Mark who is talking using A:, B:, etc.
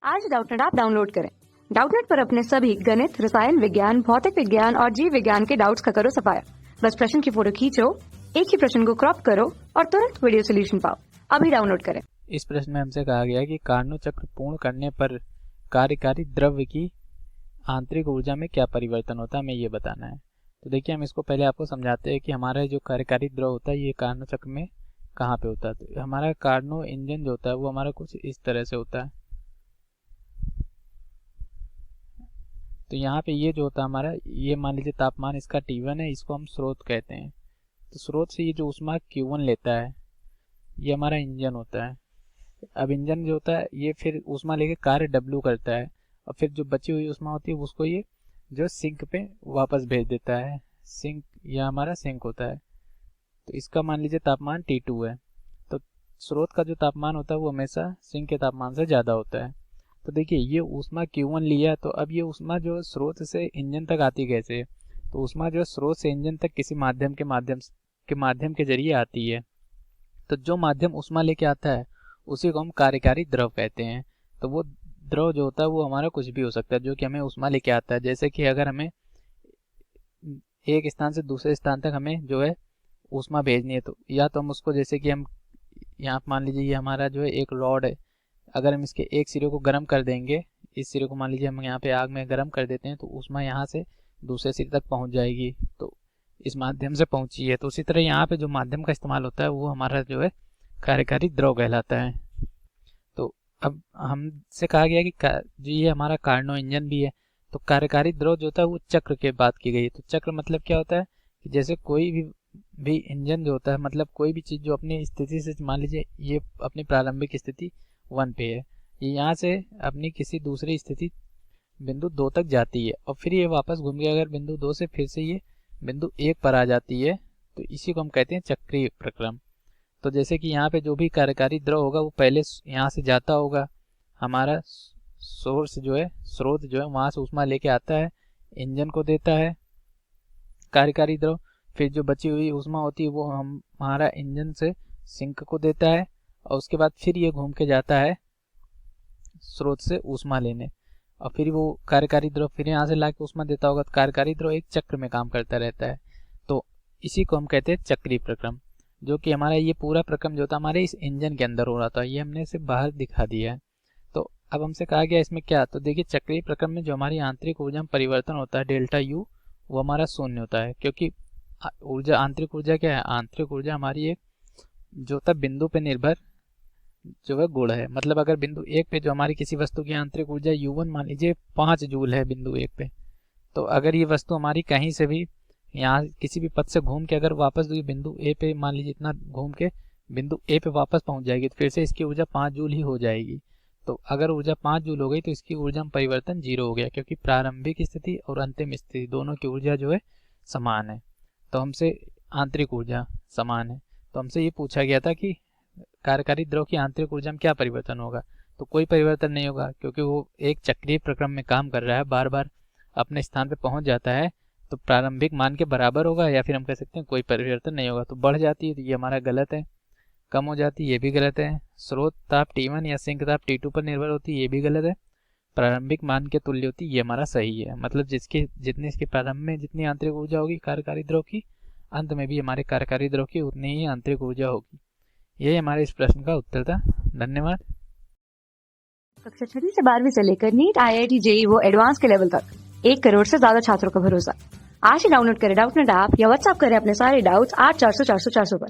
A: आज Doubtnut app download करें। Doubtnut पर अपने सभी गणित, रसायन विज्ञान, भौतिक विज्ञान और जीव विज्ञान के डाउट्स का करो सफाया। बस प्रश्न की फोटो खींचो, एक ही प्रश्न को क्रॉप करो और तुरंत वीडियो सोल्यूशन पाओ। अभी डाउनलोड करें।
B: इस प्रश्न में हमसे कहा गया कि कार्नो चक्र पूर्ण करने पर कार्यकारी द्रव्य की आंतरिक ऊर्जा में क्या परिवर्तन होता है, हमें ये बताना है। तो देखिए, हम इसको पहले आपको समझाते हैं कि हमारा जो कार्यकारी द्रव्य होता है ये कार्नो चक्र में कहाँ पे होता है। तो हमारा कार्नो इंजन जो होता है वो हमारा कुछ इस तरह से होता है। तो यहाँ पे ये जो होता है हमारा, ये मान लीजिए तापमान इसका T1 है, इसको हम स्रोत कहते हैं। तो स्रोत से ये जो ऊष्मा Q1 लेता है ये हमारा इंजन होता है। अब इंजन जो होता है ये फिर ऊष्मा लेके कार्य W करता है और फिर जो बची हुई ऊष्मा होती है उसको ये जो सिंक पे वापस भेज देता है। सिंक, यह हमारा सिंक होता है। तो इसका मान लीजिए तापमान T2 है। तो स्रोत का जो तापमान होता है वो हमेशा सिंक के तापमान से ज़्यादा होता है। तो देखिए, ये ऊष्मा Q1 लिया, तो अब ये ऊष्मा जो स्रोत से इंजन तक आती कैसे? तो ऊष्मा जो स्रोत से इंजन तक किसी माध्यम के जरिए आती है। तो जो माध्यम ऊष्मा लेके आता है उसी को हम कार्यकारी द्रव कहते हैं। तो वो द्रव जो होता है वो हमारा कुछ भी हो सकता है जो कि हमें ऊष्मा लेके आता है। जैसे कि अगर हमें एक स्थान से दूसरे स्थान तक हमें जो है ऊष्मा भेजनी है, तो या तो हम उसको, जैसे कि हम यहाँ मान लीजिए ये हमारा जो है एक रॉड है, अगर हम इसके एक सिरे को गर्म कर देंगे, इस सिरे को मान लीजिए हम यहाँ पे आग में गर्म कर देते हैं, तो ऊष्मा यहाँ से दूसरे सिरे तक पहुँच जाएगी। तो इस माध्यम से पहुँची है। तो उसी तरह यहाँ पे जो माध्यम का इस्तेमाल होता है वो हमारा जो है कार्यकारी द्रव कहलाता है। तो अब हमसे कहा गया कि जो ये हमारा कार्नो इंजन भी है, तो कार्यकारी द्रव जो होता है वो चक्र के बात की गई है। तो चक्र मतलब क्या होता है कि जैसे कोई भी इंजन जो होता है, मतलब कोई भी चीज़ जो अपनी स्थिति से, मान लीजिए ये अपनी प्रारंभिक स्थिति 1 पे है, ये यहाँ से अपनी किसी दूसरी स्थिति बिंदु 2 तक जाती है और फिर ये वापस घूम के अगर बिंदु 2 से फिर से ये बिंदु 1 पर आ जाती है, तो इसी को हम कहते हैं चक्रीय प्रक्रम। तो जैसे कि यहाँ पे जो भी कार्यकारी द्रव होगा वो पहले यहाँ से जाता होगा, हमारा सोर्स जो है, स्रोत जो है, वहाँ से ऊष्मा लेके आता है, इंजन को देता है कार्यकारी द्रव। फिर जो बची हुई ऊष्मा होती है वो हमारा इंजन से सिंक को देता है और उसके बाद फिर ये घूम के जाता है स्रोत से ऊष्मा लेने और फिर वो कार्यकारी द्रव फिर यहाँ से ला के ऊष्मा देता होगा। तो कार्यकारी द्रव एक चक्र में काम करता रहता है। तो इसी को हम कहते हैं चक्रीय प्रक्रम, जो कि हमारा ये पूरा प्रक्रम जो था हमारे इस इंजन के अंदर हो रहा था, ये हमने इसे बाहर दिखा दिया है। तो अब हमसे कहा गया इसमें क्या, तो देखिए चक्रीय प्रक्रम में जो हमारी आंतरिक ऊर्जा में परिवर्तन होता है डेल्टा U, वो हमारा शून्य होता है। क्योंकि ऊर्जा, आंतरिक ऊर्जा क्या है? आंतरिक ऊर्जा हमारी एक जो होता है बिंदु पे निर्भर जो है गुण है। मतलब अगर बिंदु 1 पे जो हमारी किसी वस्तु की आंतरिक ऊर्जा U1 मान लीजिए 5 जूल है बिंदु 1 पे, तो अगर ये वस्तु हमारी कहीं से भी यहाँ किसी भी पथ से घूम के अगर वापस बिंदु A पे मान लीजिए इतना घूम के बिंदु A पे वापस पहुंच जाएगी, तो फिर से इसकी ऊर्जा 5 जूल ही हो जाएगी। तो अगर ऊर्जा 5 जूल हो गई तो इसकी ऊर्जा में परिवर्तन 0 हो गया, क्योंकि प्रारंभिक स्थिति और अंतिम स्थिति दोनों की ऊर्जा जो है समान है। तो हमसे आंतरिक ऊर्जा समान है। तो हमसे ये पूछा गया था कि कार्यकारी द्रव की आंतरिक ऊर्जा में क्या परिवर्तन होगा। तो कोई परिवर्तन नहीं होगा, क्योंकि वो एक चक्रीय प्रक्रम में काम कर रहा है, बार बार अपने स्थान पे पहुंच जाता है। तो प्रारंभिक मान के बराबर होगा, या फिर हम कह सकते हैं कोई परिवर्तन नहीं होगा। तो बढ़ जाती है तो ये हमारा गलत है, कम हो जाती है ये भी गलत है, स्रोत ताप T1 या सिंक ताप T2 पर निर्भर होती है ये भी गलत है, प्रारंभिक मान के तुल्य होती है ये हमारा सही है। मतलब जितनी इसके प्रारंभ में जितनी आंतरिक ऊर्जा होगी कार्यकारी द्रव की, अंत में भी हमारे कार्यकारी द्रव की उतनी ही आंतरिक ऊर्जा होगी। यही हमारे इस प्रश्न का उत्तर था। धन्यवाद।
A: कक्षा 6 से 12वीं से लेकर नीट, IIT, JEE वो एडवांस के लेवल तक 1 करोड़ से ज्यादा छात्रों का भरोसा। आज ही डाउनलोड करें डाउटनेट ऐप या व्हाट्सएप करें अपने सारे डाउट्स 8400 400 400 पर।